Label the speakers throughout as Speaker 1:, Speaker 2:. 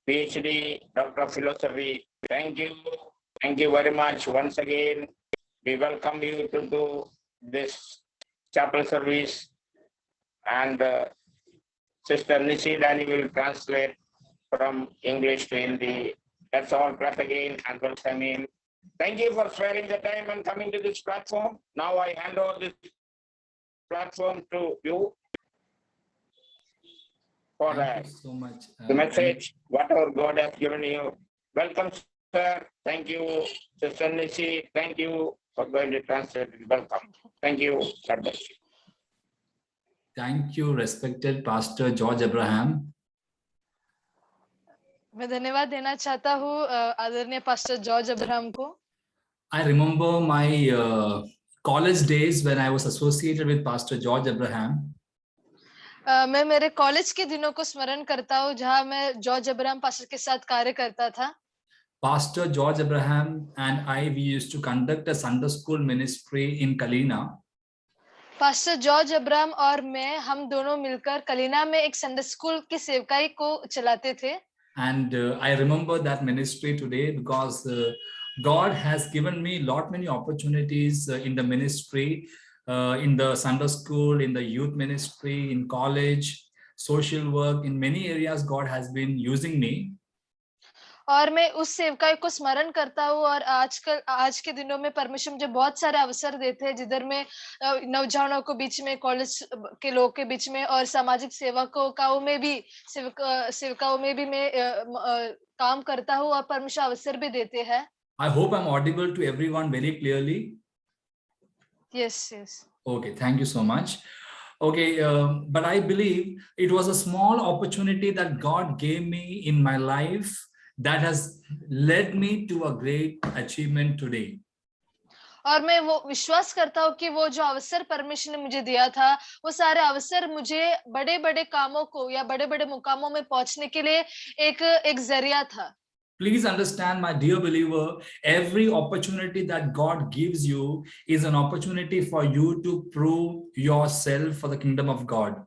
Speaker 1: PhD, Doctor of Philosophy. Thank you. Thank you very much once again. We welcome you to do this chapel service, and Sister Nishidani will translate from English to Hindi. That's all. Clap again and welcome in. Thank you for sparing the time and coming to this platform. Now I hand over this platform to you for
Speaker 2: Thank you so much.
Speaker 1: the message, whatever God has given you. Welcome, sir. Thank you, Sister Nishi. Thank you for going to translate. Welcome. Thank you. God bless you.
Speaker 2: Thank you, respected Pastor George Abraham.
Speaker 3: मैं धन्यवाद देना चाहता हूँ आदरणीय pastor George Abraham को.
Speaker 2: I remember my college days when I was associated with Pastor George Abraham.
Speaker 3: मैं मेरे college के दिनों को स्मरण करता हूँ जहाँ मैं जॉर्ज अब्राहम पास्टर के साथ कार्य करता था.
Speaker 2: Pastor George Abraham and we used to conduct a Sunday school ministry in Kalina.
Speaker 3: Pastor George Abraham और मैं हम दोनों मिलकर कलीना में एक संडे स्कूल की सेवकाई को चलाते थे.
Speaker 2: And I remember that ministry today because God has given me many opportunities in the ministry, in the Sunday school, in the youth ministry, in college, social work. In many areas, God has been using me.
Speaker 3: और मैं उस सेवकाई को स्मरण करता हूँ और आज के दिनों में परमेश्वर मुझे बहुत सारे अवसर देते हैं जिधर में नौजवानों को बीच में, कॉलेज के लोग के बीच में और सामाजिक सेवकाओं में भी सेवकाओं में भी मैं काम करता हूँ और परमेश्वर अवसर भी देते हैं.
Speaker 2: I hope I'm audible to everyone very clearly.
Speaker 3: Yes, yes.
Speaker 2: Okay, thank you so much. Okay, but I believe it was a small opportunity that God gave me in my life that has led me to a great achievement today.
Speaker 3: और मैं वो विश्वास करता हूँ कि वो जो अवसर परमेश्वर ने मुझे दिया था वो सारे अवसर मुझे बड़े-बड़े कामों को या बड़े-बड़े मुकामों में पहुंचने के लिए एक जरिया था.
Speaker 2: Please understand, my dear believer, every opportunity that God gives you is an opportunity for you to prove yourself for the kingdom of God.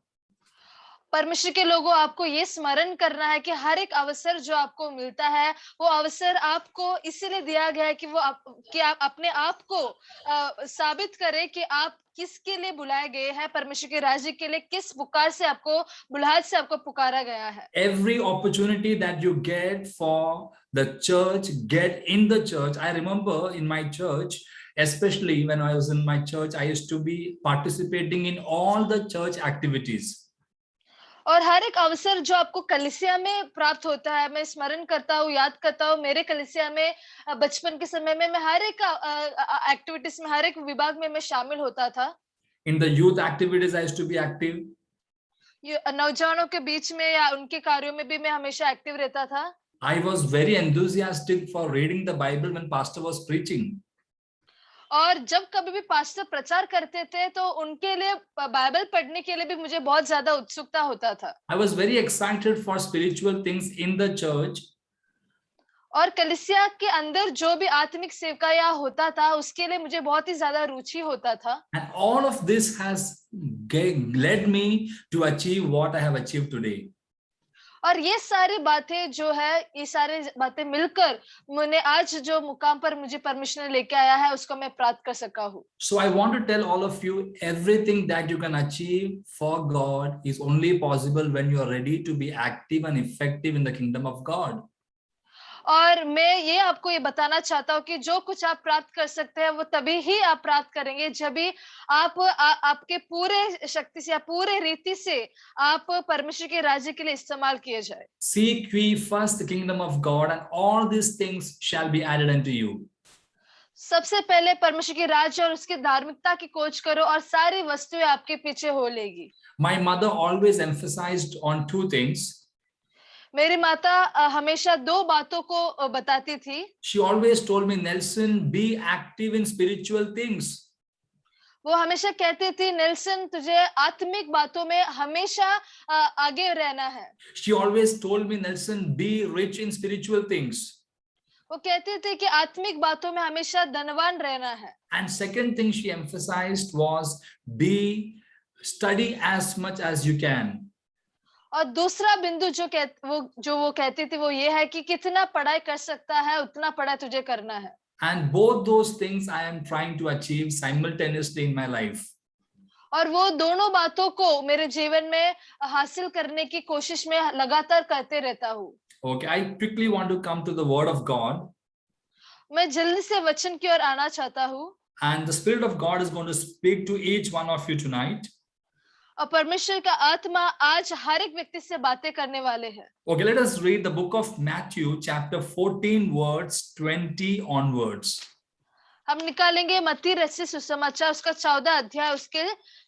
Speaker 3: परमेश्वर के लोगों, आपको ये स्मरण करना है कि हर एक अवसर जो आपको मिलता है वो अवसर आपको इसीलिए दिया गया है कि आप अपने आप को साबित करें कि आप किसके लिए बुलाए गए हैं, परमेश्वर के राज्य के लिए किस पुकार से आपको बुलाहट से आपको पुकारा गया है.
Speaker 2: Every opportunity that you get for the church, get in the church. I remember in my church, especially when I was in my church, I used to be participating in all the church activities.
Speaker 3: और हर एक अवसर जो आपको कलीसिया में प्राप्त होता है, मैं स्मरण करता हूँ, याद करता हूँ, मेरे कलीसिया में बचपन के समय में मैं हर एक एक्टिविटीज में, हर एक विभाग में मैं शामिल होता था.
Speaker 2: In the youth activities, I used to be active.
Speaker 3: नौजवानों के बीच में या उनके कार्यों में भी मैं हमेशा एक्टिव रहता था.
Speaker 2: I was very enthusiastic for reading the Bible when pastor was preaching.
Speaker 3: और जब कभी भी पास्टर प्रचार करते थे तो उनके लिए बाइबल पढ़ने के लिए भी मुझे बहुत ज्यादा उत्सुकता होता था.
Speaker 2: I was very excited for spiritual things in the church.
Speaker 3: और कलीसिया के अंदर जो भी आत्मिक सेवकाया होता था उसके लिए मुझे बहुत ही ज्यादा रुचि होता था.
Speaker 2: And all of this has led me to achieve what I have achieved today.
Speaker 3: और ये सारी बातें जो है, ये सारी बातें मिलकर मैंने आज जो मुकाम पर मुझे परमेश्वर ने लेके आया है उसको मैं प्राप्त कर सका हूँ.
Speaker 2: So I want to tell all of you, everything that you can achieve for God is only possible when you are ready to be active and effective in the kingdom of God.
Speaker 3: और मैं ये आपको ये बताना चाहता हूँ कि जो कुछ आप प्राप्त कर सकते हैं वो तभी ही आप प्राप्त करेंगे जब भी आपके पूरे शक्ति से या पूरे रीति से आप परमेश्वर के राज्य के लिए इस्तेमाल किए जाए.
Speaker 2: Seek ye first the kingdom of God, and all these things shall be added unto you.
Speaker 3: सबसे पहले परमेश्वर के राज्य और उसके धार्मिकता की खोज करो और सारी वस्तुएं आपके पीछे हो लेगी.
Speaker 2: My mother always emphasized on two things.
Speaker 3: मेरी माता हमेशा दो बातों को बताती थी.
Speaker 2: She always told me, Nelson, be active in spiritual things.
Speaker 3: वो हमेशा कहती थी, नेल्सन तुझे आत्मिक बातों में हमेशा आगे रहना है.
Speaker 2: She always told me, Nelson, be rich in spiritual things.
Speaker 3: वो कहती थी कि आत्मिक बातों में हमेशा धनवान रहना है.
Speaker 2: And second thing she emphasized was study as much as you can.
Speaker 3: और दूसरा बिंदु जो वो कहती थी वो ये है कि कितना पढ़ाई कर सकता है उतना पढ़ाई तुझे करना है।
Speaker 2: And both those things I am trying to achieve simultaneously in my life.
Speaker 3: और वो दोनों बातों को मेरे जीवन में हासिल करने की कोशिश में लगातार करते रहता हूँ।
Speaker 2: Okay, I quickly want to come to the word of God.
Speaker 3: मैं जल्दी से वचन की ओर आना चाहता हूँ।
Speaker 2: And the Spirit of God is going to speak to each one of you tonight.
Speaker 3: और परमेश्वर का आत्मा आज हर एक व्यक्ति से बातें करने वाले हैं।
Speaker 2: Okay, let us read the book of Matthew, chapter 14, words 20 onwards.
Speaker 3: हम निकालेंगे मत्ती रचित सुसमाचार उसका 14 अध्याय उसके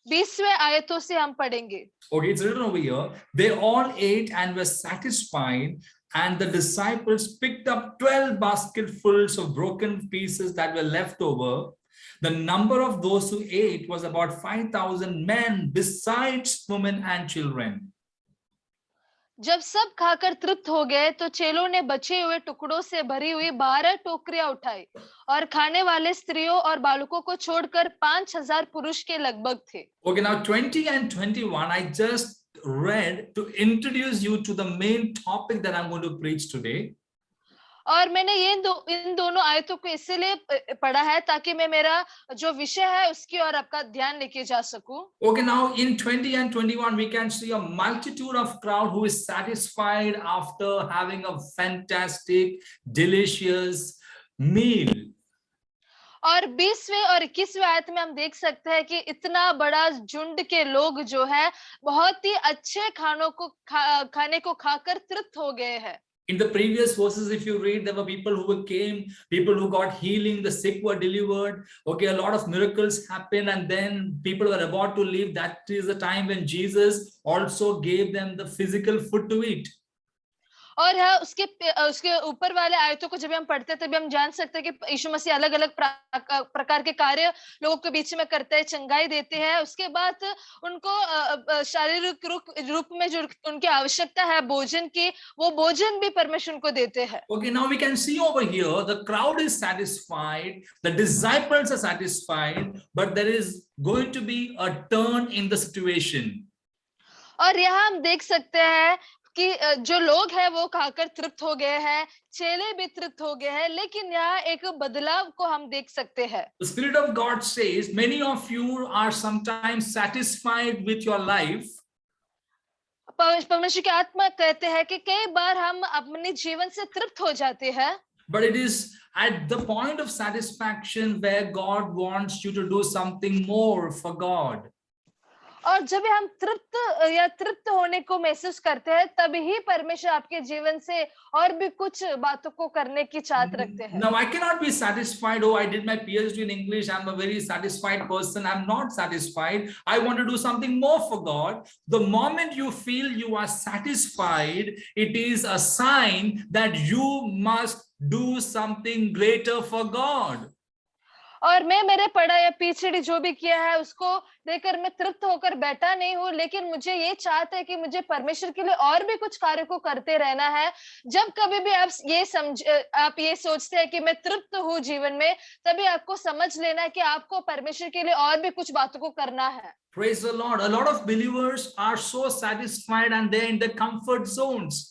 Speaker 3: 20वें आयतों से हम पढ़ेंगे।
Speaker 2: Okay, it's written over here. They all ate and were satisfied, and the disciples picked up 12 basketfuls of broken pieces that were left over. The number of those who ate was about 5,000 men, besides women and children.
Speaker 3: जब सब खाकर तृप्त हो गए तो चेलों ने बचे हुए टुकड़ों से भरी हुई 12 टोकरियां उठाई और खाने वाले स्त्रियों और बालकों को छोड़कर 5,000 पुरुष के लगभग थे।
Speaker 2: Okay, now 20 and 21 I just read to introduce you to the main topic that I'm going to preach today.
Speaker 3: और मैंने इन दोनों आयतों को इसलिए पढ़ा है ताकि मैं मेरा जो विषय है उसकी ओर आपका ध्यान लेके जा सकूं।
Speaker 2: Okay, now in 20 and 21 we can see a multitude of crowd who is satisfied after having a fantastic, delicious meal.
Speaker 3: और 20वें और 21वें आयत में हम देख सकते हैं कि इतना बड़ा झुंड के लोग जो है बहुत ही अच्छे खाने को खाकर तृप्त हो गए हैं।
Speaker 2: In the previous verses, if you read, there were people who came, people who got healing, the sick were delivered. Okay, a lot of miracles happened, and then people were about to leave. That is the time when Jesus also gave them the physical food to eat.
Speaker 3: और उसके ऊपर वाले आयतों को जब हम पढ़ते हैं तभी हम जान सकते हैं कि यीशु मसीह अलग अलग प्रकार के कार्य लोगों के बीच में करते हैं, चंगाई देते हैं। उसके बाद उनको शारीरिक रूप में जो उनकी आवश्यकता है भोजन की, वो भोजन भी परमेश्वर उनको देते हैं।
Speaker 2: Okay, now we can see over here the crowd is satisfied, the disciples are satisfied, but there is going to be a turn in the situation.
Speaker 3: और यहाँ हम देख सकते हैं कि जो लोग हैं वो खाकर तृप्त हो गए हैं, चेले भी तृप्त हो गए हैं, लेकिन यहाँ एक बदलाव को हम देख सकते हैं।
Speaker 2: The Spirit of God says, many of you are sometimes satisfied with your life.
Speaker 3: परमेश्वर की आत्मा कहते हैं कि कई बार हम अपने जीवन से तृप्त हो जाते हैं।
Speaker 2: But it is at the point of satisfaction where God wants you to do something more for God.
Speaker 3: और जब हम तृप्त होने को महसूस करते हैं तभी परमेश्वर आपके जीवन से और भी कुछ बातों को करने की चाहत रखते हैं।
Speaker 2: Now I cannot be satisfied. Oh, I did my PhD in English. I'm a very satisfied person. I'm not satisfied. I want to do something more for God. The moment you feel you are satisfied, it is a sign that you must do something greater for God.
Speaker 3: और मैं मेरे पढ़ा या PhD जो भी किया है उसको देखकर मैं तृप्त होकर बैठा नहीं हूँ, लेकिन मुझे ये चाहता है कि मुझे परमेश्वर के लिए और भी कुछ कार्य को करते रहना है। जब कभी भी आप ये सोचते हैं कि मैं तृप्त हूँ जीवन में, तभी आपको समझ लेना है कि आपको परमेश्वर के लिए और भी कुछ बातों को करना है।
Speaker 2: Praise the Lord. A lot of believers are so satisfied and they're in the comfort zones.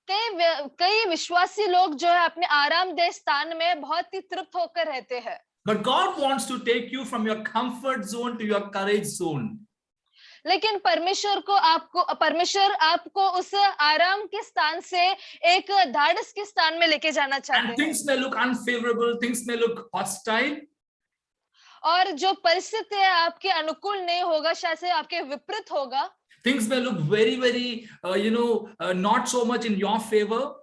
Speaker 3: कई विश्वासी लोग जो है अपने आरामदेह स्थान में बहुत ही तृप्त होकर रहते हैं।
Speaker 2: But God wants to take you from your comfort zone to your courage zone.
Speaker 3: लेकिन परमेश्वर आपको उस आराम के स्थान से एक धाड़स के स्थान में लेके जाना चाहते हैं।
Speaker 2: And things may look unfavorable, things may look hostile.
Speaker 3: और जो परिस्थिति है आपके अनुकूल नहीं होगा, शायद से आपके विपरीत होगा।
Speaker 2: Things may look very, not so much in your favor.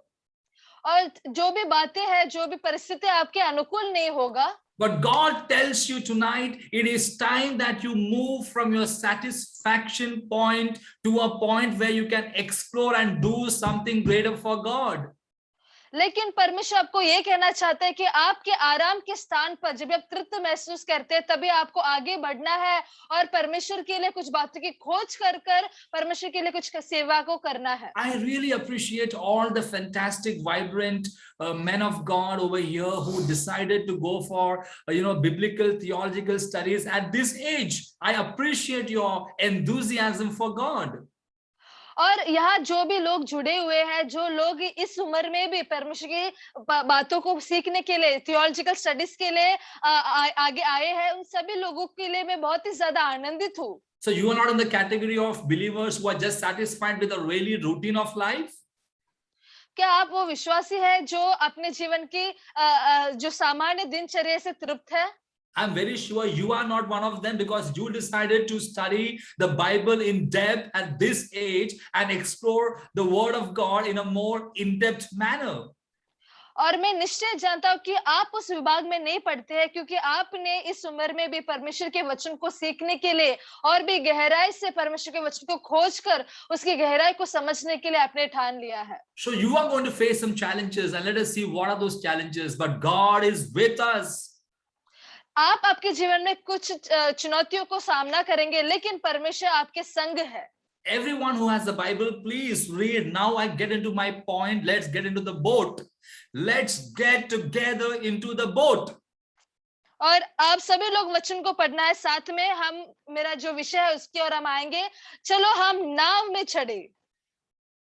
Speaker 3: और जो भी बातें हैं, जो भी परिस्थिति आपके अनुकूल नहीं होगा।
Speaker 2: But God tells you tonight, it is time that you move from your satisfaction point to a point where you can explore and do something greater for God.
Speaker 3: लेकिन परमेश्वर आपको ये कहना चाहता है कि आपके आराम के स्थान पर जब आप तृप्त महसूस करते हैं तभी आपको आगे बढ़ना है और परमेश्वर के लिए कुछ बातों की खोज कर परमेश्वर के लिए कुछ सेवा को करना है।
Speaker 2: I really appreciate all the fantastic, vibrant men of God over here who decided to go for biblical theological studies at this age. I appreciate your enthusiasm for God.
Speaker 3: और यहाँ जो भी लोग जुड़े हुए हैं, जो लोग इस उम्र में भी परमेश्वर की बातों को सीखने के लिए, थियोलॉजिकल स्टडीज के लिए आगे आए हैं, उन सभी लोगों के लिए मैं बहुत ही ज्यादा आनंदित हूँ।
Speaker 2: So you are not in the category of believers who are just satisfied with the really routine of life.
Speaker 3: क्या आप वो विश्वासी है जो अपने जीवन की जो सामान्य दिनचर्या से तृप्त है?
Speaker 2: I'm very sure you are not one of them because you decided to study the Bible in depth at this age and explore the Word of God in a more in-depth manner.
Speaker 3: और मैं निश्चय जानता हूँ कि आप उस विभाग में नहीं पढ़ते हैं, क्योंकि आपने इस उम्र में भी परमेश्वर के वचन को सीखने के लिए और भी गहराई से परमेश्वर के वचन को खोजकर उसकी गहराई को समझने के लिए आपने ठान लिया है।
Speaker 2: So you are going to face some challenges and let us see what are those challenges. But God is with us.
Speaker 3: आप आपके जीवन में कुछ चुनौतियों को सामना करेंगे, लेकिन परमेश्वर आपके संग है।
Speaker 2: Everyone who has the Bible, please read. Now I get into my point. Let's get into the boat. Let's get together into the boat.
Speaker 3: और आप सभी लोग वचन को पढ़ना है, साथ में हम मेरा जो विषय है उसकी ओर हम आएंगे। चलो हम नाव में चढ़े।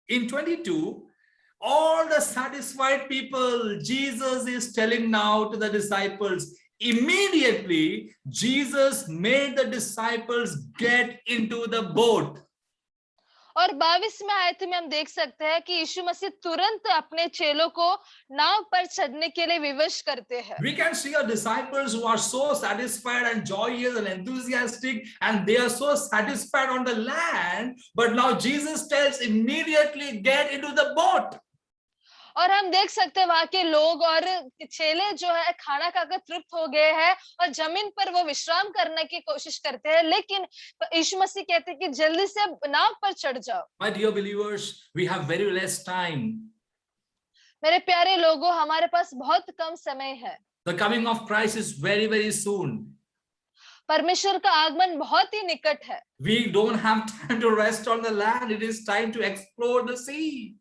Speaker 2: In 22, all the satisfied people, Jesus is telling now to the disciples. Immediately, Jesus made the disciples get into the boat.
Speaker 3: और 22वें आयत में हम देख सकते हैं कि यीशु मसीह तुरंत अपने चेलों को नाव पर चढ़ने के लिए विवश करते हैं।
Speaker 2: We can see our disciples who are so satisfied and joyous and enthusiastic, and they are so satisfied on the land. But now Jesus tells immediately get into the boat.
Speaker 3: और हम देख सकते हैं वहां के लोग और चेले जो है खाना खाकर तृप्त हो गए हैं और जमीन पर वो विश्राम करने की कोशिश करते हैं, लेकिन यीशु मसीह कहते हैं कि जल्दी से नाव पर चढ़ जाओ।
Speaker 2: My dear believers, we have very less time.
Speaker 3: मेरे प्यारे लोगों, हमारे पास बहुत कम समय है।
Speaker 2: The coming of Christ is very, very soon.
Speaker 3: परमेश्वर का आगमन बहुत ही निकट है।
Speaker 2: We don't have time to rest on the land. It is time to explore the sea.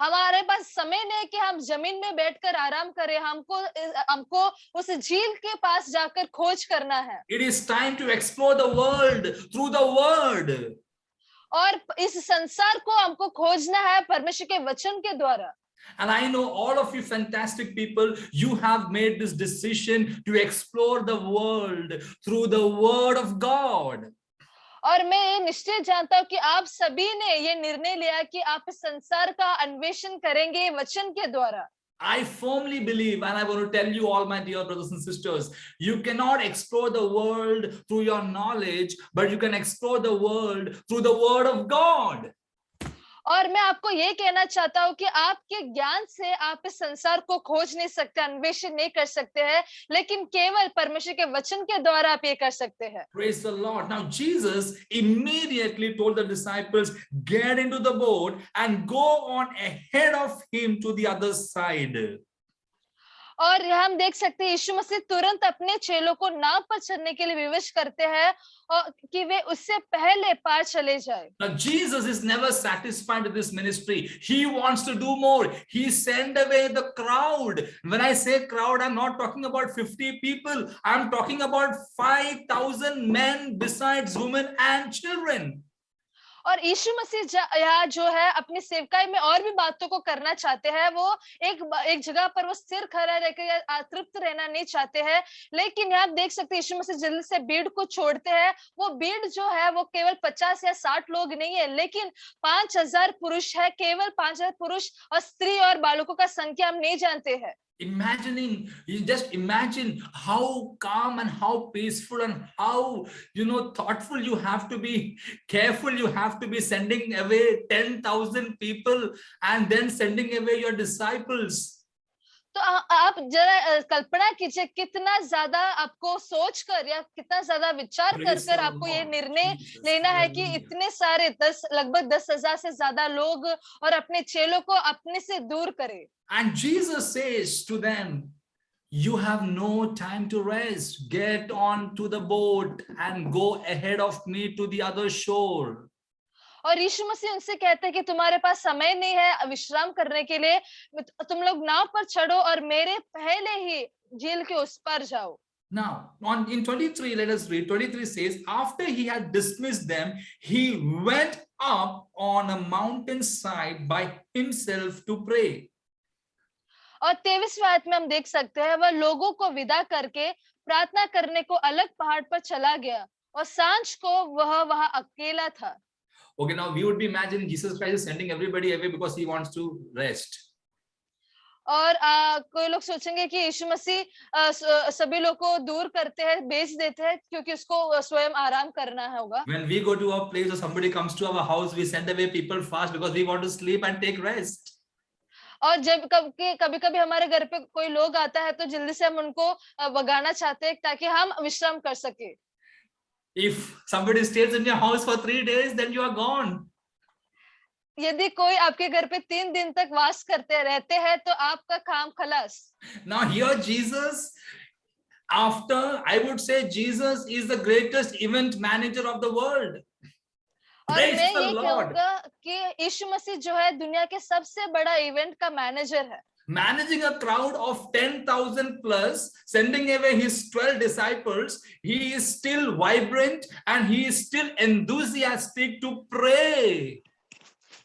Speaker 3: हमारे पास समय नहीं कि हम जमीन में बैठकर आराम करें, हमको उस झील के पास जाकर खोज करना है।
Speaker 2: It is time to explore the world through the word.
Speaker 3: और इस संसार को हमको खोजना है परमेश्वर के वचन के द्वारा।
Speaker 2: And I know all of you fantastic people, you have made this decision to explore the world through the word of God.
Speaker 3: और मैं ये निश्चय जानता हूँ कि आप सभी ने ये निर्णय लिया कि आप संसार का अन्वेषण करेंगे वचन के द्वारा।
Speaker 2: I firmly believe, and I want to tell you all my dear brothers and sisters, you cannot explore the world through your knowledge, but you can explore the world through the word of God.
Speaker 3: और मैं आपको ये कहना चाहता हूँ कि आपके ज्ञान से आप इस संसार को खोज नहीं सकते, अन्वेषण नहीं कर सकते हैं, लेकिन केवल परमेश्वर के वचन के द्वारा आप ये कर सकते हैं।
Speaker 2: Praise the Lord. Now Jesus immediately told the disciples, get into the boat and go on ahead of him to the other side.
Speaker 3: और हम देख सकते हैं यीशु मसीह तुरंत अपने चेलों को नाव पर चढ़ने के लिए विवश करते हैं और कि वे उससे पहले पार चले जाए।
Speaker 2: Now Jesus is never satisfied with this ministry. He wants to do more. He sent away the crowd. When I say crowd, I'm not talking about 50 people. I'm talking about 5,000 men besides women and children.
Speaker 3: और यीशु मसीह यहाँ जो है अपनी सेवकाई में और भी बातों को करना चाहते हैं। वो एक जगह पर वो स्थिर खड़ा रहकर या तृप्त रहना नहीं चाहते हैं, लेकिन यहाँ देख सकते हैं यीशु मसीह जल्दी से भीड़ को छोड़ते हैं। वो भीड़ जो है वो केवल 50 या 60 लोग नहीं है, लेकिन 5,000 पुरुष है। केवल 5,000 पुरुष और स्त्री और बालकों का संख्या हम नहीं जानते हैं।
Speaker 2: You just imagine how calm and how peaceful and how, thoughtful you have to be, careful you have to be sending away 10,000 people and then sending away your disciples.
Speaker 3: तो आप जरा कल्पना कीजिए कितना ज्यादा आपको सोचकर या कितना ज्यादा विचार कर आपको ये निर्णय लेना है कि इतने सारे लगभग 10,000 से ज्यादा लोग और अपने चेलों को अपने से दूर करे।
Speaker 2: And Jesus says to them, you have no time to rest. Get on to the boat and go ahead of me to the other shore.
Speaker 3: और यीशु मसीह उनसे कहते हैं कि तुम्हारे पास समय नहीं है विश्राम करने के लिए, तुम लोग नाव पर चढ़ो और मेरे पहले ही झील के उस पार जाओ।
Speaker 2: Now, in 23, let us read. 23 says, after he had dismissed them, he went up on a mountainside by himself to pray.
Speaker 3: और 23वें आयत में हम देख सकते हैं वह लोगों को विदा करके प्रार्थना करने को अलग पहाड़ पर चला गया और सांझ को वह वहां अकेला था.
Speaker 2: Okay, now we would be imagining Jesus Christ is sending everybody away because he wants to rest.
Speaker 3: और कोई लोग सोचेंगे कि यीशु मसीह सभी लोग को दूर करते हैं, बेच देते हैं क्योंकि उसको स्वयं आराम करना होगा.
Speaker 2: When we go to a place or somebody comes to our house, we send away people fast because we want to sleep and take rest.
Speaker 3: और जब कभी कभी हमारे घर पे कोई लोग आता है तो जल्दी से हम उनको भगाना चाहते हैं ताकि हम विश्राम कर सके.
Speaker 2: If somebody stays in your house for 3 days, then you are gone.
Speaker 3: यदि कोई आपके घर पे 3 दिन तक वास करते रहते हैं तो आपका काम खलास.
Speaker 2: Now here Jesus, after, I would say Jesus is the greatest event manager of the world.
Speaker 3: और
Speaker 2: Praise
Speaker 3: मैं
Speaker 2: the
Speaker 3: ये
Speaker 2: Lord.
Speaker 3: कहूंगा कि यीशु मसीह जो है दुनिया के सबसे बड़ा इवेंट का मैनेजर है.
Speaker 2: Managing a crowd of 10,000 plus, sending away his 12 disciples, he is still vibrant and he is still enthusiastic to pray.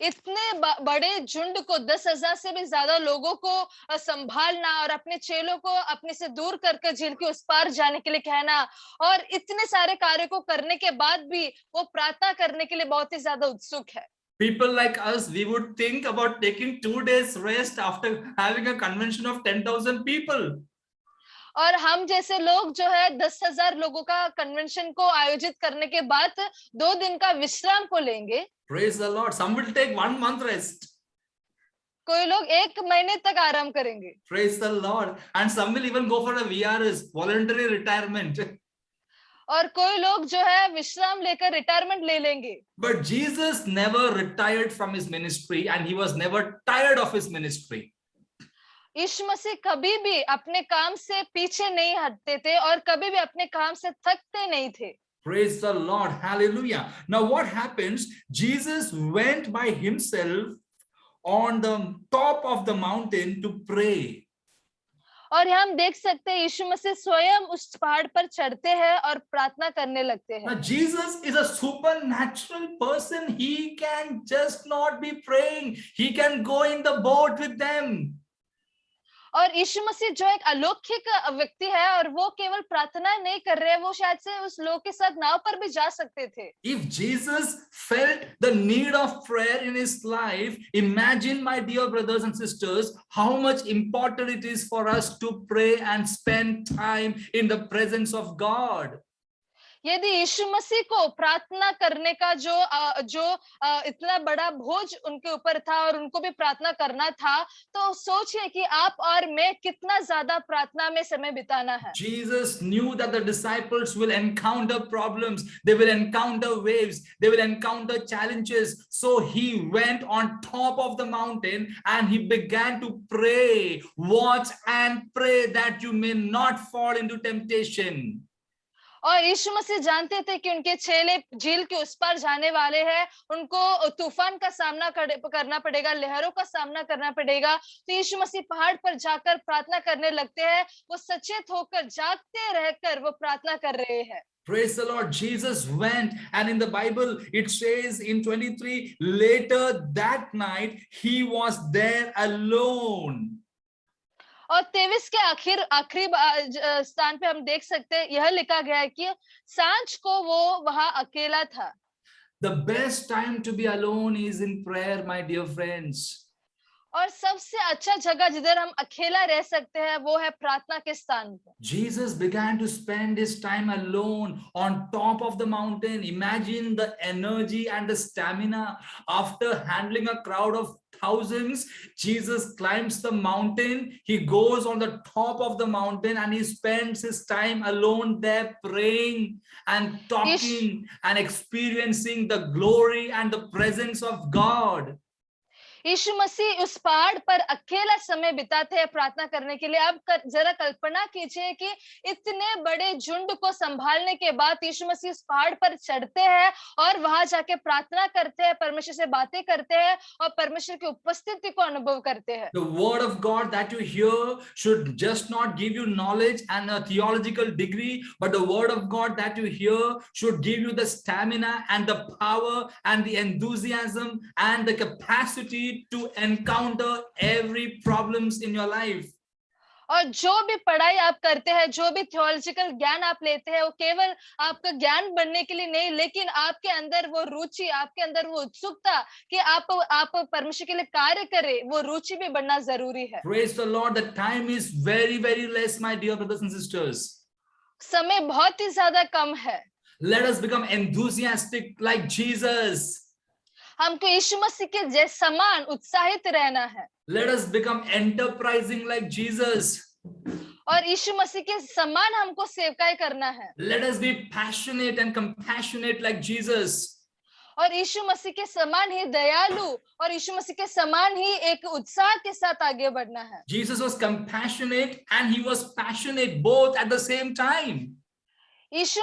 Speaker 3: इतने बड़े झुंड को 10,000 से भी ज्यादा लोगों को संभालना और अपने चेलों को अपने से दूर करके झील के उस पार जाने के लिए कहना और इतने सारे कार्य को करने के बाद भी वो प्रार्थना करने के लिए बहुत ही ज्यादा उत्सुक है.
Speaker 2: People like us, we would think about taking 2 days rest after having a convention of 10,000 people.
Speaker 3: और हम जैसे लोग जो है 10,000 लोगों का कन्वेंशन को आयोजित करने के बाद 2 दिन का विश्राम को लेंगे.
Speaker 2: Praise the Lord. Some will take 1 month rest.
Speaker 3: कोई लोग 1 महीने तक आराम करेंगे.
Speaker 2: Praise the Lord. And some will even go for a VRS, voluntary retirement.
Speaker 3: और कोई लोग जो है विश्राम लेकर रिटायरमेंट ले लेंगे.
Speaker 2: But Jesus never retired from his ministry and he was never tired of his ministry.
Speaker 3: यीशु मसीह कभी भी अपने काम से पीछे नहीं हटते थे और कभी भी अपने काम से थकते नहीं थे.
Speaker 2: Praise the Lord. Hallelujah. Now what happens? Jesus went by himself on the top of the mountain to pray.
Speaker 3: और हम देख सकते हैं यीशु मसीह स्वयं उस पहाड़ पर चढ़ते हैं और प्रार्थना करने लगते हैं.
Speaker 2: Now Jesus is a supernatural person. He can just not be praying. He can go in the boat with them.
Speaker 3: और यीशु मसीह जो एक अलौकिक व्यक्ति है और वो केवल प्रार्थना नहीं कर रहे हैं, वो शायद से उस लोग के साथ नाव पर भी जा सकते थे.
Speaker 2: If Jesus felt the need of prayer in his life, imagine, my dear brothers and sisters, how much important it is for us to pray and spend time in the presence of God.
Speaker 3: यदि यीशु मसीह को प्रार्थना करने का जो इतना बड़ा बोझ उनके ऊपर था और उनको भी प्रार्थना करना था, तो सोचिए कि आप और मैं कितना ज्यादा प्रार्थना में समय बिताना है.
Speaker 2: Jesus knew that the disciples will encounter problems, they will encounter waves, they will encounter challenges. So he went on top of the mountain and he began to pray. Watch and pray that you may not fall into temptation.
Speaker 3: और यीशु मसीह जानते थे कि उनके चेले झील के उस पार जाने वाले हैं, उनको तूफान का सामना करना पड़ेगा, लहरों का सामना करना पड़ेगा. तो यीशु मसीह पहाड़ पर जाकर प्रार्थना करने लगते हैं. वो सचेत होकर जागते रहकर वो प्रार्थना कर रहे हैं.
Speaker 2: Praise the Lord. Jesus went, and in the Bible it says in 23, later that night he was there alone.
Speaker 3: और 23 के आखिरी स्थान पे हम देख सकते हैं, यह लिखा गया है कि सांझ को वो वहां अकेला था.
Speaker 2: The best time to be alone is in prayer, my dear friends.
Speaker 3: और सबसे अच्छा जगह जिधर हम अकेला रह सकते हैं वो है प्रार्थना के स्थान पर.
Speaker 2: Jesus began to spend his time alone on top of the mountain. Imagine the energy and the stamina. After handling a crowd of thousands, Jesus climbs the mountain. He goes on the top of the mountain and he spends his time alone there praying and talking and experiencing the glory and the presence of God.
Speaker 3: यीशु मसीह उस पहाड़ पर अकेला समय बिताते हैं प्रार्थना करने के लिए। आप जरा कल्पना कीजिए कि इतने बड़े झुंड को संभालने के बाद यीशु मसीह उस पहाड़ पर चढ़ते हैं और वहां जाके प्रार्थना करते हैं, परमेश्वर से बातें करते हैं और परमेश्वर की उपस्थिति को अनुभव करते हैं।
Speaker 2: The word of God that you hear should just not give you knowledge and a theological degree, but the word of God that you hear should give you the stamina and the power and the enthusiasm and the capacity to encounter every problems in your life.
Speaker 3: और जो भी पढ़ाई आप करते हैं, जो भी theological ज्ञान आप लेते हैं, वो केवल आपका ज्ञान बनने के लिए नहीं, लेकिन आपके अंदर वो रुचि, आपके अंदर वो उत्सुकता कि आप परमेश्वर के लिए कार्य करें, वो रुचि भी बढ़ना जरूरी है।
Speaker 2: Praise the Lord. The time is very, very less, my dear brothers and sisters.
Speaker 3: समय बहुत ही ज्यादा कम है।
Speaker 2: Let us become enthusiastic like Jesus.
Speaker 3: हमको यीशु मसीह के जैसे समान उत्साहित रहना है।
Speaker 2: Let us become enterprising like Jesus.
Speaker 3: और यीशु मसीह के समान हमको सेवकाई करना है।
Speaker 2: Let us be passionate and compassionate like Jesus.
Speaker 3: और यीशु मसीह के समान ही दयालु और यीशु मसीह के समान ही एक उत्साह के साथ आगे बढ़ना है।
Speaker 2: Jesus was compassionate and he was passionate both at the same time.
Speaker 3: यीशु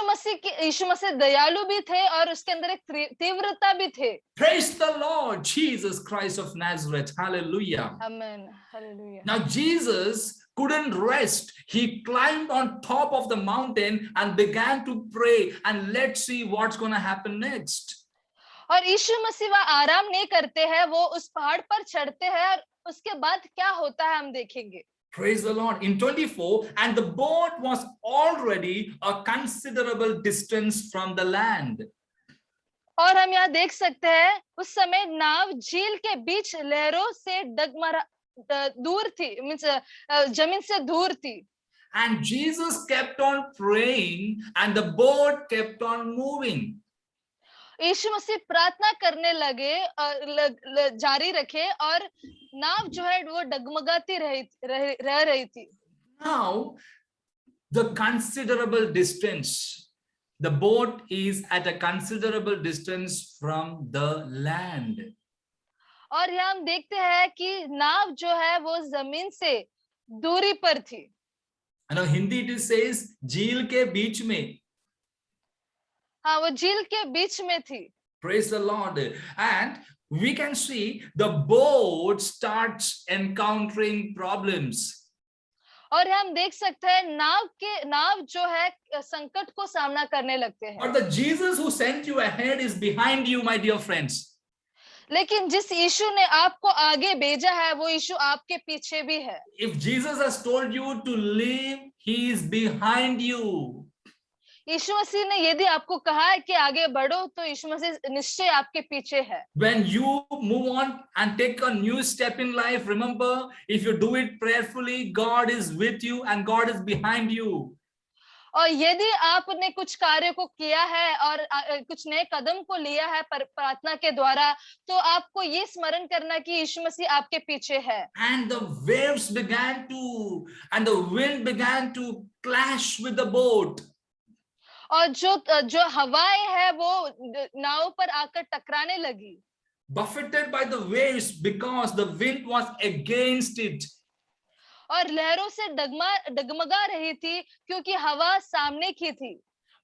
Speaker 3: मसीह दयालु भी थे और उसके अंदर एक तीव्रता भी थे।
Speaker 2: Praise the Lord, Jesus Christ of Nazareth. Hallelujah.
Speaker 3: Amen. Hallelujah.
Speaker 2: Now Jesus couldn't rest. He climbed on top of the mountain and began to pray, and let's see what's going to happen next.
Speaker 3: और यीशु मसीह वह आराम नहीं करते हैं, वो उस पहाड़ पर चढ़ते हैं और उसके बाद क्या होता है हम देखेंगे।
Speaker 2: Praise the Lord. In 24, and the boat was already a considerable distance from the land.
Speaker 3: और हम यहाँ देख सकते हैं उस समय नाव झील के बीच लहरों से दूर थी, मींस जमीन से दूर थी।
Speaker 2: And Jesus kept on praying and the boat kept on moving.
Speaker 3: यीशु मसीह प्रार्थना करने लगे, जारी रखे और नाव जो है वो डगमगाती रह रही थी।
Speaker 2: Now, the considerable distance, the boat is at a considerable distance from the land.
Speaker 3: और यहाँ हम देखते हैं कि नाव जो है वो जमीन से दूरी पर थी।
Speaker 2: Now, Hindi it says, झील के बीच में.
Speaker 3: हाँ, वो झील के बीच में थी।
Speaker 2: Praise the Lord. And we can see the boat starts encountering problems.
Speaker 3: और हम देख सकते हैं नाव जो है संकट को सामना करने लगते हैं।
Speaker 2: But the Jesus who sent you ahead is behind you, my dear friends.
Speaker 3: लेकिन जिस यीशु ने आपको आगे भेजा है वो यीशु आपके पीछे भी है।
Speaker 2: If Jesus has told you to leave, he is behind you.
Speaker 3: यीशु मसीह ने यदि आपको कहा है कि आगे बढ़ो तो यीशु मसीह निश्चय आपके पीछे है।
Speaker 2: When you move on and take a new step in life, remember, if you do it prayerfully, God is with you and God is behind you.
Speaker 3: और यदि आपने कुछ कार्य को किया है और कुछ नए कदम को लिया है प्रार्थना के द्वारा, तो आपको ये स्मरण करना कि यीशु मसीह आपके पीछे है।
Speaker 2: And the waves began to, and the wind began to clash with the boat.
Speaker 3: और जो हवाएं है वो नाव पर आकर टकराने लगी।
Speaker 2: Buffeted by the waves because the wind was against it.
Speaker 3: और लहरों से डगमगा रही थी क्योंकि हवा सामने की थी।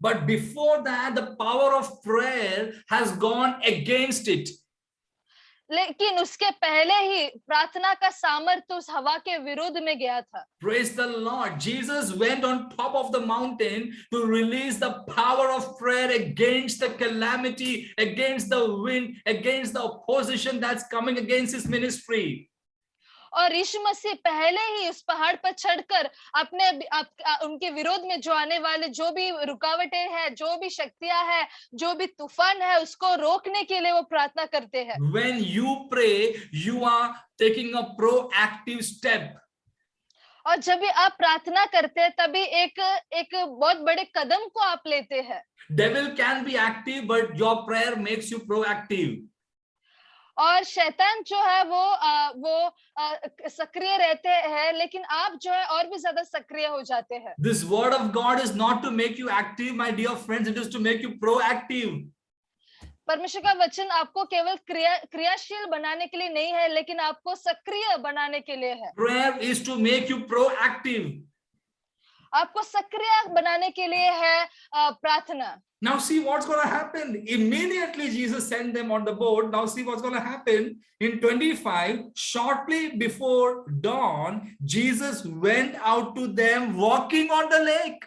Speaker 2: But before that, the power of prayer has gone against it.
Speaker 3: लेकिन उसके पहले ही प्रार्थना का सामर्थ्य उस हवा के विरुद्ध में गया था।
Speaker 2: Praise the Lord. Jesus went on top of the mountain to release the power of prayer against the calamity, against the wind, against the opposition that's coming against his ministry.
Speaker 3: और यीशु मसीह पहले ही उस पहाड़ पर चढ़कर उनके विरोध में जो आने वाले जो भी रुकावटें हैं, जो भी शक्तियां हैं, जो भी तूफान है, उसको रोकने के लिए वो प्रार्थना करते हैं।
Speaker 2: When you pray, you are taking a proactive step.
Speaker 3: और जब भी आप प्रार्थना करते हैं तभी एक बहुत बड़े कदम को आप लेते हैं।
Speaker 2: Devil can be active, but your prayer makes you proactive.
Speaker 3: और शैतान जो है वो सक्रिय रहते हैं, लेकिन आप जो है और भी ज्यादा सक्रिय हो जाते हैं।
Speaker 2: This word of God is not to make you active, my dear friends. It is to make you proactive.
Speaker 3: परमेश्वर का वचन आपको केवल क्रियाशील बनाने के लिए नहीं है, लेकिन आपको सक्रिय बनाने के लिए है।
Speaker 2: Prayer is to make you proactive.
Speaker 3: आपको सक्रिय बनाने के लिए है प्रार्थना।
Speaker 2: Now see what's going to happen. Immediately Jesus sent them on the boat. Now see what's going to happen. In 25, shortly before dawn, Jesus went out to them walking on the lake.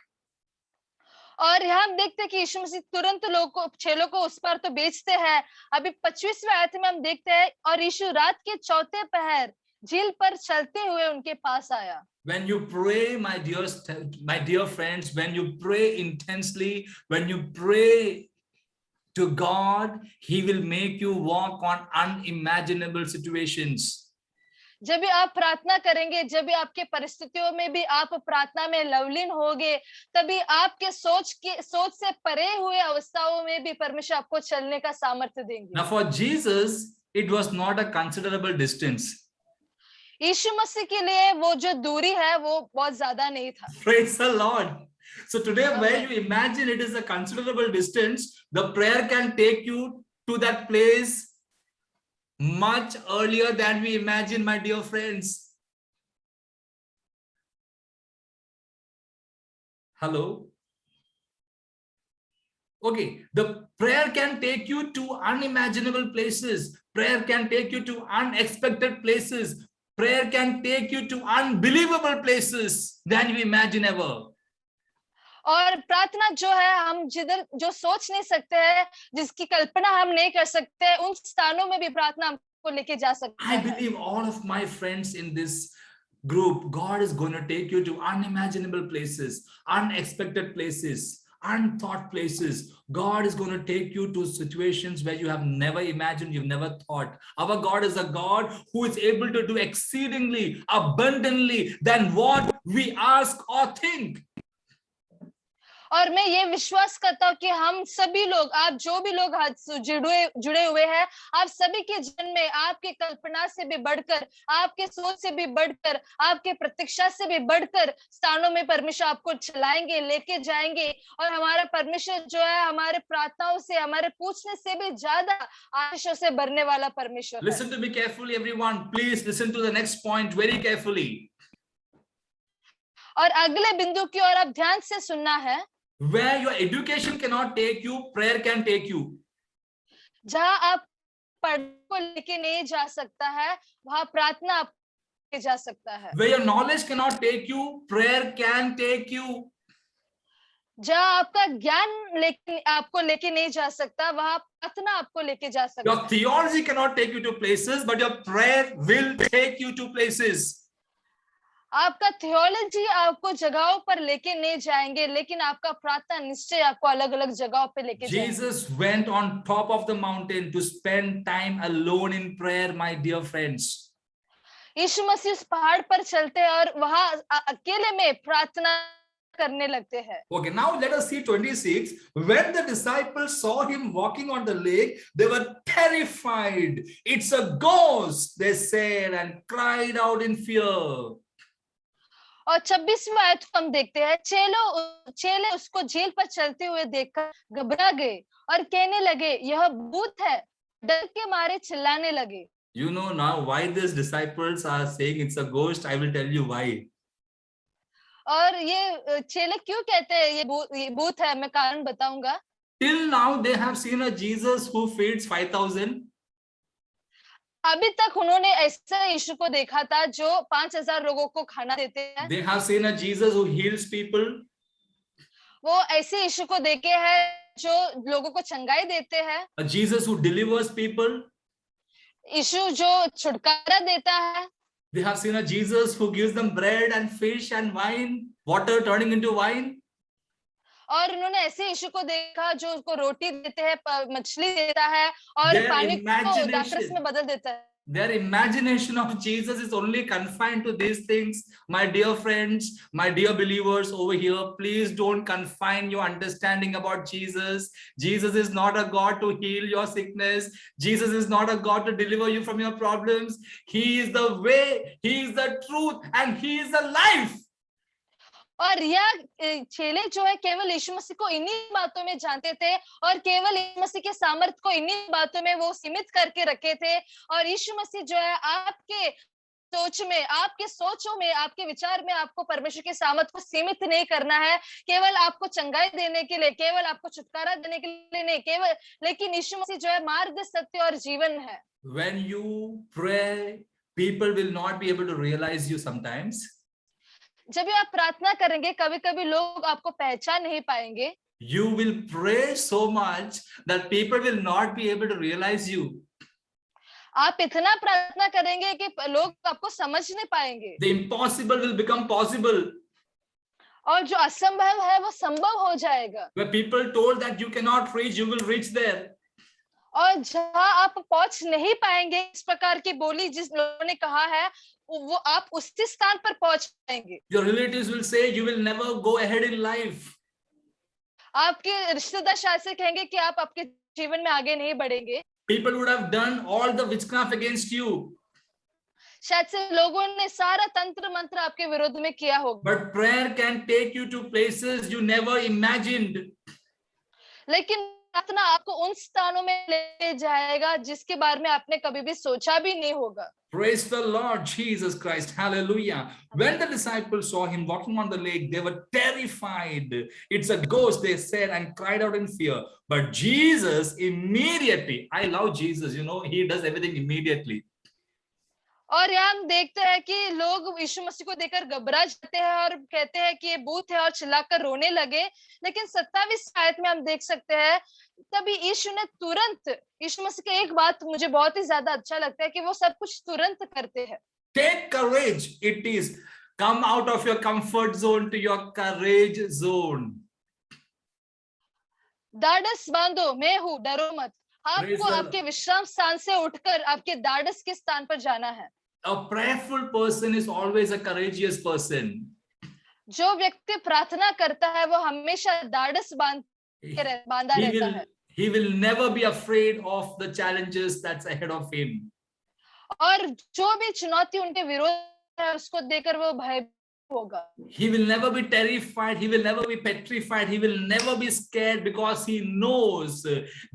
Speaker 3: और यहाँ हम देखते हैं कि यीशु मसीह तुरंत चेलों को उस पर तो भेजते हैं। अभी 25वें आयत में हम देखते हैं, और यीशु रात के चौथे पहर झील पर चलते हुए उनके पास आया।
Speaker 2: When you pray, my dear friends, when you pray intensely, when you pray to God, He will make you walk on unimaginable situations.
Speaker 3: जब भी आप प्रार्थना करेंगे, जब भी आपके परिस्थितियों में भी आप प्रार्थना में लवलीन होगे, तभी आपके सोच से परे हुए अवस्थाओं में भी परमेश्वर आपको चलने का सामर्थ्य देंगे।
Speaker 2: Now for Jesus, it was not a considerable distance.
Speaker 3: यीशु मसीह के लिए वो जो दूरी है वो बहुत ज्यादा नहीं था।
Speaker 2: Praise the Lord. So today, when you imagine it is a considerable distance, the prayer can take you to that place much earlier than we imagine, my dear friends. Hello? Okay, the prayer can take you to unimaginable places. Prayer can take you to unexpected places. Prayer can take you to unbelievable places than you imagine ever.
Speaker 3: और प्रार्थना जो है, हम जिधर जो सोच नहीं सकते हैं, जिसकी कल्पना हम नहीं कर सकते, उन स्थानों में भी प्रार्थना हमको लेके जा सकता है।
Speaker 2: I believe all of my friends in this group, God is going to take you to unimaginable places, unexpected places, unthought places. God is going to take you to situations where you have never imagined, you've never thought. Our God is a God who is able to do exceedingly abundantly than what we ask or think.
Speaker 3: और मैं ये विश्वास करता हूँ कि हम सभी लोग, आप जो भी लोग जुड़े हुए हैं, आप सभी के जीवन में आपके कल्पना से भी बढ़कर, आपके सोच से भी बढ़कर, आपके प्रतीक्षा से भी बढ़कर स्थानों में परमेश्वर आपको चलाएंगे, लेके जाएंगे। और हमारा परमेश्वर जो है, हमारे प्रार्थनाओं से, हमारे पूछने से भी ज्यादा आशीषों से भरने वाला परमेश्वर है।
Speaker 2: Listen to me carefully, everyone. Please listen to the next point very carefully.
Speaker 3: और अगले बिंदु की ओर आप ध्यान से सुनना है।
Speaker 2: Where your education cannot take you, prayer can take you.
Speaker 3: जहाँ आप पढ़ाई को लेके नहीं जा सकता है, वहाँ प्रार्थना आपको जा सकता है।
Speaker 2: Where your knowledge cannot take you, prayer can take you.
Speaker 3: जहाँ आपका ज्ञान आपको लेके नहीं जा सकता, वहाँ प्रार्थना आपको लेके जा सकता है।
Speaker 2: Your theology cannot take you to places, but your prayer will take you to places.
Speaker 3: आपका थियोलॉजी आपको जगहों पर लेके नहीं जाएंगे, लेकिन आपका प्रार्थना निश्चय आपको अलग-अलग जगहों पे लेके जाएंगे।
Speaker 2: Jesus went on top of the mountain to spend time alone in prayer, my dear friends.
Speaker 3: यीशु मसीह उस पहाड़ पर चलते हैं और वहाँ अकेले में प्रार्थना करने लगते हैं।
Speaker 2: Okay, now let us see 26. When the disciples saw him walking on the lake, they were terrified. It's a ghost, they said, and cried out in fear.
Speaker 3: और 26वें आयत को हम देखते हैं, चेले उसको झील पर चलते हुए देखकर घबरा गए और कहने लगे, यह भूत है। डर के मारे चिल्लाने लगे।
Speaker 2: You know now why these disciples are saying it's a ghost. I will tell you why.
Speaker 3: और ये चेले क्यों कहते हैं ये भूत है, मैं कारण बताऊंगा।
Speaker 2: Till now they have seen a Jesus who feeds 5,000.
Speaker 3: अभी तक उन्होंने ऐसे यीशु को देखा था जो 5,000 लोगों को खाना देते हैं।
Speaker 2: They have seen a Jesus who heals people.
Speaker 3: वो ऐसे यीशु को देखे हैं जो लोगों को चंगाई देते हैं।
Speaker 2: A Jesus who delivers people.
Speaker 3: यीशु जो छुटकारा देता है।
Speaker 2: They have seen a Jesus who gives them bread and fish and wine, water turning into wine.
Speaker 3: और उन्होंने ऐसे यीशु को देखा जो उनको रोटी देते हैं, मछली देता है और पानी को द्राक्षरस में बदल देता है।
Speaker 2: Their imagination of Jesus is only confined to these things. My dear friends, my dear believers over here, please don't confine your understanding about Jesus. Jesus is not a God to heal your sickness. Jesus is not a God to deliver you from your problems. He is the way, He is the truth, and He is the life.
Speaker 3: और यह चेले जो है केवल यीशु मसीह को इन्हीं बातों में जानते थे और केवल यीशु मसीह के सामर्थ को इन्हीं बातों में वो सीमित करके रखे थे। और यीशु मसीह जो है आपके सोच में, आपके सोचों में, आपके विचार में आपको परमेश्वर के सामर्थ को सीमित नहीं करना है, केवल आपको चंगाई देने के लिए, केवल आपको छुटकारा देने के लिए नहीं, केवल, लेकिन यीशु मसीह जो है मार्ग, सत्य और जीवन है।
Speaker 2: When you pray, people will not be able to realize you sometimes.
Speaker 3: जब भी आप प्रार्थना करेंगे, कभी कभी लोग आपको पहचान नहीं पाएंगे।
Speaker 2: You will pray so much that people will not be able to realize you.
Speaker 3: आप इतना प्रार्थना करेंगे कि लोग आपको समझ नहीं पाएंगे
Speaker 2: The impossible will become possible.
Speaker 3: और जो असंभव है वो संभव हो जाएगा।
Speaker 2: Where people told that you cannot reach, you will reach there.
Speaker 3: और जहां आप पहुंच नहीं पाएंगे, इस प्रकार की बोली जिस लोगों ने कहा है, वो आप उसी स्थान पर पहुंच पाएंगे।
Speaker 2: Your relatives will say you will never go ahead in life.
Speaker 3: आपके रिश्तेदार शायद से कहेंगे कि आप आपके जीवन में आगे नहीं बढ़ेंगे।
Speaker 2: People would have done all the witchcraft against you.
Speaker 3: शायद से लोगों ने सारा तंत्र मंत्र आपके विरोध में किया होगा।
Speaker 2: But prayer can take you to places you never imagined.
Speaker 3: लेकिन प्रार्थना आपको उन स्थानों में ले जाएगा जिसके बारे में आपने कभी भी सोचा भी नहीं होगा।
Speaker 2: Praise the Lord Jesus Christ. Hallelujah. When the disciples saw him walking on the lake, they were terrified. It's a ghost, they said, and cried out in fear. But Jesus immediately, I love Jesus, you know, he does everything immediately.
Speaker 3: और यहाँ हम देखते हैं कि लोग यीशु मसीह को देखकर घबरा जाते हैं और कहते हैं कि ये भूत है और चिल्लाकर रोने लगे। लेकिन 27 आयत में हम देख सकते हैं तभी यीशु ने तुरंत, यीशु मसीह की एक बात मुझे बहुत ही ज्यादा अच्छा लगता है कि वो सब कुछ तुरंत करते हैं।
Speaker 2: Take courage. It is come out of your comfort zone to your courage zone.
Speaker 3: दाढ़स बांधो, मैं हूँ, डरो मत। आपको आपके विश्राम स्थान से उठकर आपके दाढ़स के स्थान पर जाना है।
Speaker 2: A prayerful person is always a courageous person.
Speaker 3: जो व्यक्ति प्रार्थना करता है वो हमेशा दाढ़स बांधा रहता है।
Speaker 2: He will never be afraid of the challenges that's ahead of him.
Speaker 3: और जो भी चुनौती उनके विरोध है उसको देखकर वो भय होगा।
Speaker 2: He will never be terrified. He will never be petrified. He will never be scared because he knows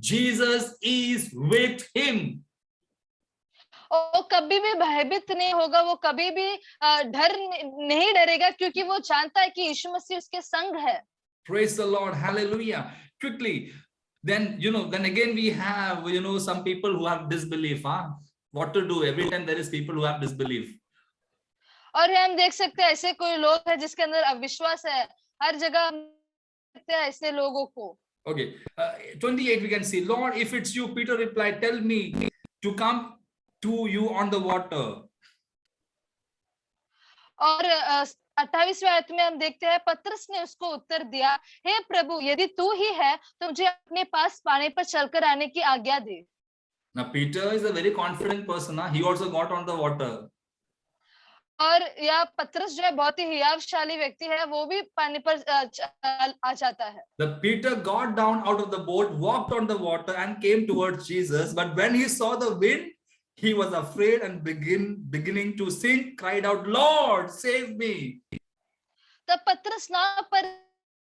Speaker 2: Jesus is with him.
Speaker 3: और कभी भी भयभीत नहीं होगा, वो कभी भी नहीं डरेगा क्योंकि वो जानता है कि यीशु मसीह उसके संग है।
Speaker 2: Praise the Lord. Hallelujah. Quickly. Then, then again we have, some people who have disbelief. What to do? Every time there is people who have disbelief.
Speaker 3: और हम देख सकते हैं ऐसे कोई लोग हैं जिसके अंदर अविश्वास है। हर जगह हम देखते हैं ऐसे लोगों को।
Speaker 2: Okay. 28 we can see, Lord, if it's you, Peter replied, tell me to come to you on the water.
Speaker 3: और 28वें आयत में हम देखते हैं पतरस ने उसको उत्तर दिया, हे प्रभु, यदि तू ही है तो मुझे अपने पास पानी पर चलकर आने की आज्ञा दे।
Speaker 2: Now Peter is a very confident person. He also got on the water.
Speaker 3: और यह पतरस जो है बहुत ही हियावशाली व्यक्ति है, वो भी पानी पर आ जाता है।
Speaker 2: The Peter got down out of the boat, walked on the water and came towards Jesus. But when he saw the wind, he was afraid and beginning to sink, cried out, Lord, save me.
Speaker 3: तब पतरस नाव पर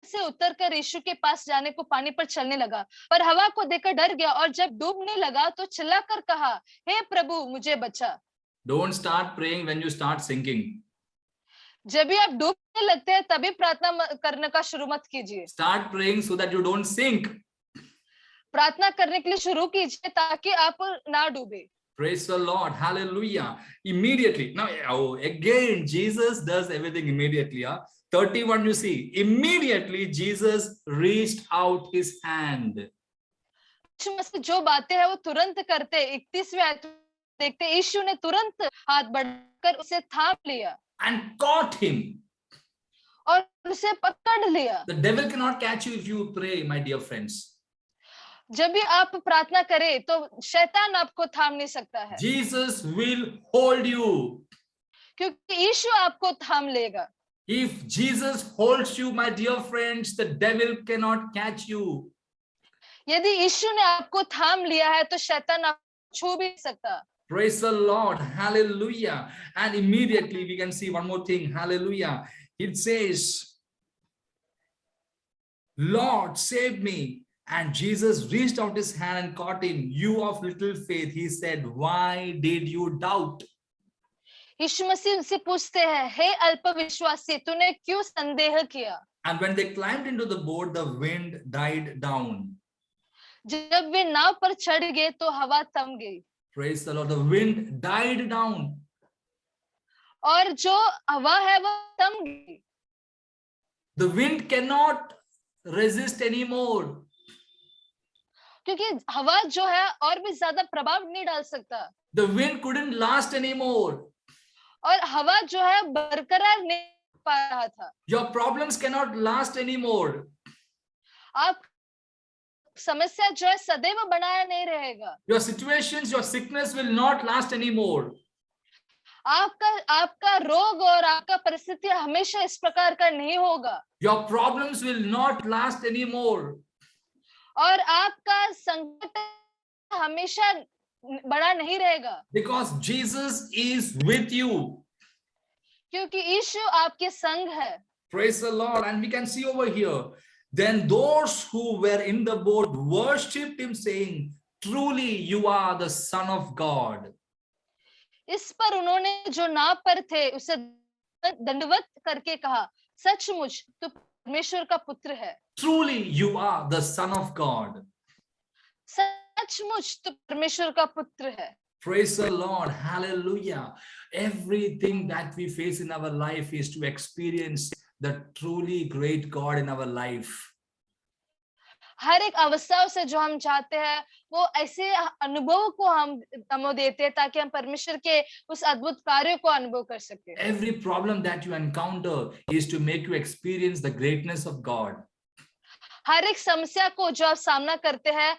Speaker 3: से उतरकर यीशु के पास जाने को पानी पर चलने लगा, पर हवा को देखकर डर गया और जब डूबने लगा तो चिल्लाकर कहा, हे प्रभु, मुझे बचा।
Speaker 2: Don't start praying when you start sinking.
Speaker 3: जब भी आप डूबने लगते हैं तभी प्रार्थना करने का शुरू मत कीजिए।
Speaker 2: Start praying so that you don't sink.
Speaker 3: प्रार्थना करने के लिए शुरू कीजिए ताकि आप ना डूबे।
Speaker 2: Praise the Lord. Hallelujah. Immediately. Now, again, Jesus does everything immediately. 31 you see. Immediately, Jesus reached out his hand.
Speaker 3: जो बातें हैं वो तुरंत करते। 31वें आयत देखते यीशु ने तुरंत हाथ बढ़ाकर उसे थाम लिया
Speaker 2: and caught him.
Speaker 3: और उसे पकड़ लिया।
Speaker 2: The devil cannot catch you if you pray, my dear friends.
Speaker 3: जब भी आप प्रार्थना करें तो शैतान आपको थाम नहीं सकता है।
Speaker 2: Jesus will hold you.
Speaker 3: क्योंकि यीशु आपको थाम लेगा।
Speaker 2: If Jesus holds you, my dear friends, the devil cannot catch you.
Speaker 3: यदि यीशु ने आपको थाम लिया है तो शैतान आपको छू भी नहीं सकता।
Speaker 2: Praise the Lord. Hallelujah. And immediately we can see one more thing. Hallelujah. It says, Lord, save me. And Jesus reached out his hand and caught him. You of little faith, he said, why did you doubt?
Speaker 3: यीशु मसीह उनसे पूछते हैं, हे अल्पविश्वासी, तूने क्यों संदेह किया?
Speaker 2: And when they climbed into the boat, the wind died down.
Speaker 3: जब वे नाव पर चढ़ गए तो हवा थम गई।
Speaker 2: Praise the Lord. The wind died down.
Speaker 3: और जो हवा है वो थम गई।
Speaker 2: The wind cannot resist anymore.
Speaker 3: क्योंकि हवा जो है और भी ज्यादा प्रभाव नहीं डाल सकता।
Speaker 2: The wind couldn't last anymore.
Speaker 3: और हवा जो है बरकरार नहीं पा रहा था।
Speaker 2: Your problems cannot last anymore.
Speaker 3: आप समस्या जो है सदैव बनाया नहीं रहेगा।
Speaker 2: Your situations, your sickness will not last anymore.
Speaker 3: आपका रोग और आपका परिस्थिति हमेशा इस प्रकार का नहीं होगा।
Speaker 2: Your problems will not last anymore.
Speaker 3: और आपका संकट हमेशा बड़ा नहीं रहेगा।
Speaker 2: Because Jesus is with you.
Speaker 3: क्योंकि यीशु आपके संग है।
Speaker 2: Praise the Lord. And we can see over here. Then those who were in the boat worshipped him, saying, truly you are the Son of God.
Speaker 3: इस पर उन्होंने जो नाव पर थे उसे दंडवत करके कहा, सचमुच तू परमेश्वर का पुत्र है।
Speaker 2: Truly you are the Son of God.
Speaker 3: सचमुच तू परमेश्वर का पुत्र है।
Speaker 2: Praise the Lord. Hallelujah. Everything that we face in our life is to experience the truly great God in our life.
Speaker 3: हर एक अवस्था से जो हम चाहते हैं वो ऐसे अनुभव को हम देते हैं ताकि हम परमेश्वर के उस अद्भुत कार्यों को अनुभव कर सके।
Speaker 2: Every problem that you encounter is to make you experience the greatness of God.
Speaker 3: हर एक समस्या को जो आप सामना करते हैं,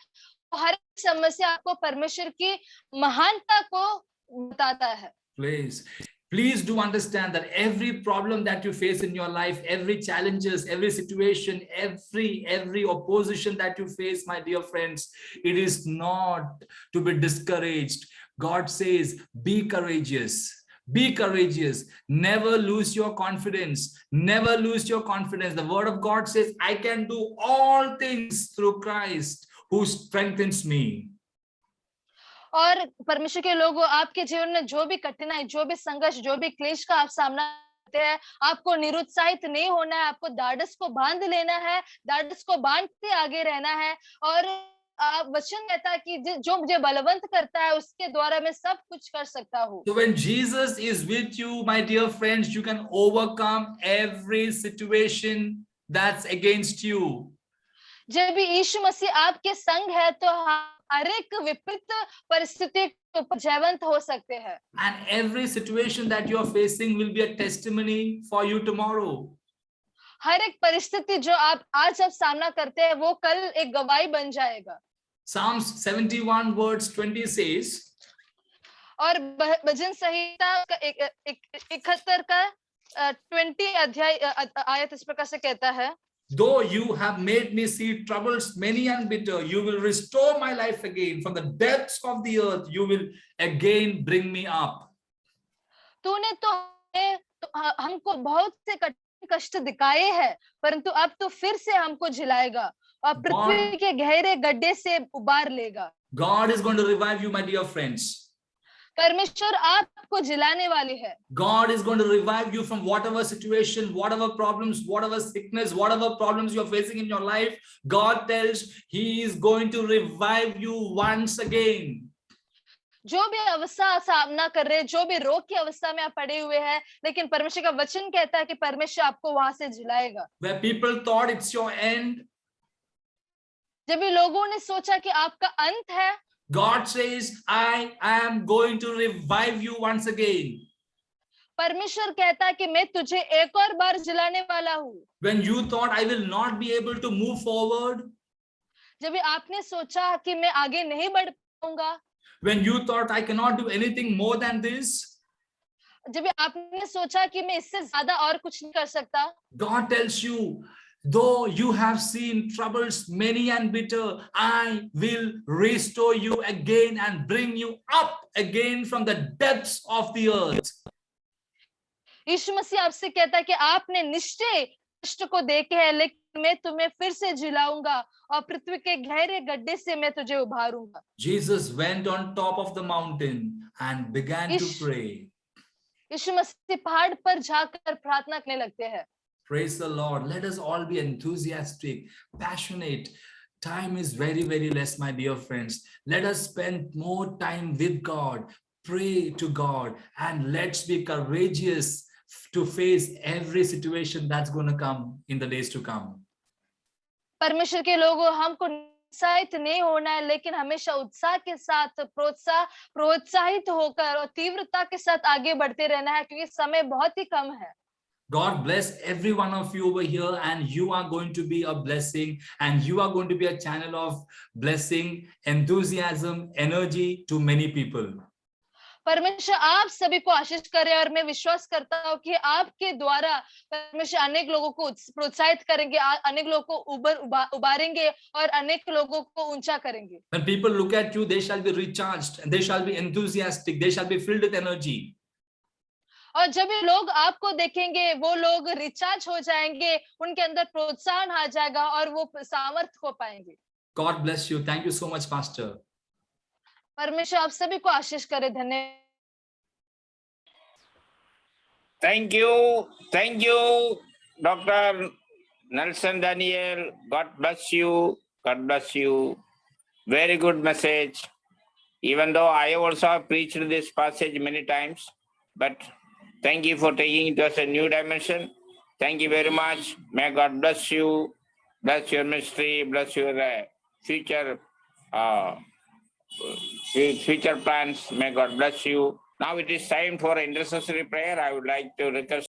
Speaker 3: हर एक समस्या आपको परमेश्वर की महानता को बताता है।
Speaker 2: Please do understand that every problem that you face in your life, every challenges, every situation, every opposition that you face, my dear friends, it is not to be discouraged. God says, be courageous. Be courageous. Never lose your confidence. Never lose your confidence. The word of God says, I can do all things through Christ who strengthens me.
Speaker 3: और परमेश्वर के लोगों, आपके जीवन में जो भी कठिनाई, जो भी संघर्ष, जो भी क्लेश का आप सामना करते हैं, आपको निरुत्साहित नहीं होना है। आपको ढाढ़स को बांध लेना है, ढाढ़स को बांध के आगे रहना है। और वचन कहता है कि जो मुझे बलवंत करता है उसके द्वारा मैं सब कुछ कर सकता हूँ।
Speaker 2: So when Jesus is with you, my dear friends, you can overcome every situation that's against you.
Speaker 3: जब भी यीशु मसीह आपके संग है तो हर एक विपरीत परिस्थिति के ऊपर जयवंत हो सकते हैं।
Speaker 2: And every situation that you are facing will be a testimony for you tomorrow.
Speaker 3: हर एक परिस्थिति जो आप आज सामना करते हैं वो कल एक गवाही बन जाएगा।
Speaker 2: Psalms 71 verse 20 says,
Speaker 3: और भजन संहिता का 71 का 20 अध्याय आयत इस प्रकार से कहता है,
Speaker 2: though you have made me see troubles many and bitter, you will restore my life again. From the depths of the earth, you will again bring me up.
Speaker 3: तूने तो हमको बहुत से कठिन कष्ट दिखाए हैं, परंतु अब तो फिर से हमको झिलाएगा और पृथ्वी के गहरे गड्ढे से उबार लेगा।
Speaker 2: God is going to revive you, my dear friends.
Speaker 3: परमेश्वर आपको जिलाने वाली है।
Speaker 2: God is going to revive you from whatever situation, whatever problems, whatever sickness, whatever problems you're facing in your life. God tells He is going to revive you once again.
Speaker 3: जो भी अवस्था सामना कर रहे हैं, जो भी रोग की अवस्था में आप पड़े हुए हैं, लेकिन परमेश्वर का वचन कहता है कि परमेश्वर आपको वहां से जिलाएगा।
Speaker 2: Where people thought it's your end,
Speaker 3: जब भी लोगों ने सोचा कि आपका अंत है,
Speaker 2: God says, I am going to revive you once again.
Speaker 3: परमेश्वर कहता है कि मैं तुझे एक और बार जिलाने वाला हूँ।
Speaker 2: When you thought I will not be able to move forward,
Speaker 3: जब आपने सोचा कि मैं आगे नहीं बढ़ पाऊंगा,
Speaker 2: when you thought I cannot do anything more than this,
Speaker 3: जब आपने सोचा कि मैं इससे ज्यादा और कुछ नहीं कर सकता,
Speaker 2: God tells you, though you have seen troubles many and bitter, I will restore you again and bring you up again from the depths of the earth.
Speaker 3: यीशु मसीह आपसे कहता है कि आपने निश्चय कष्ट को देखे है, लेकिन मैं तुम्हें फिर से जिलाऊंगा और पृथ्वी के गहरे गड्ढे से मैं तुझे उभारूंगा।
Speaker 2: Jesus went on top of the mountain and began to
Speaker 3: Ish-
Speaker 2: pray.
Speaker 3: यीशु मसीह पहाड़ पर जाकर प्रार्थना करने लगते हैं।
Speaker 2: Praise the Lord. Let us all be enthusiastic, passionate. Time is very, very less, my dear friends. Let us spend more time with God, pray to God, and let's be courageous to face every situation that's going to come in the days to come.
Speaker 3: परमेश्वर के लोगों, हमको उत्साहित नहीं होना है, लेकिन हमेशा उत्साह के साथ प्रोत्साहित होकर और तीव्रता के साथ आगे बढ़ते रहना है, क्योंकि समय बहुत ही कम है।
Speaker 2: God bless every one of you over here, and you are going to be a blessing, and you are going to be a channel of blessing, enthusiasm, energy to many people.
Speaker 3: परमेश्वर आप सभी को आशीष करे, और मैं विश्वास करता हूँ कि आपके द्वारा परमेश्वर अनेक लोगों को प्रोत्साहित करेंगे, अनेक लोगों को उबारेंगे और अनेक लोगों को ऊंचा करेंगे।
Speaker 2: When people look at you, they shall be recharged, and they shall be enthusiastic, they shall be filled with energy.
Speaker 3: और जब ये लोग आपको देखेंगे, वो लोग रिचार्ज हो जाएंगे, उनके अंदर प्रोत्साहन आ जाएगा और वो सामर्थ हो पाएंगे।
Speaker 2: God bless you. Thank you so much, Pastor.
Speaker 3: परमेश्वर आप सभी को आशीष करे। धन्यवाद।
Speaker 1: Thank you, Dr. Nelson Daniel. God bless you. God bless you. Very good message. Even though I also have preached this passage many times, but thank you for taking it as a new dimension. Thank you very much. May God bless you, bless your ministry, bless your future future plans. May God bless you. Now it is time for intercessory prayer. I would like to request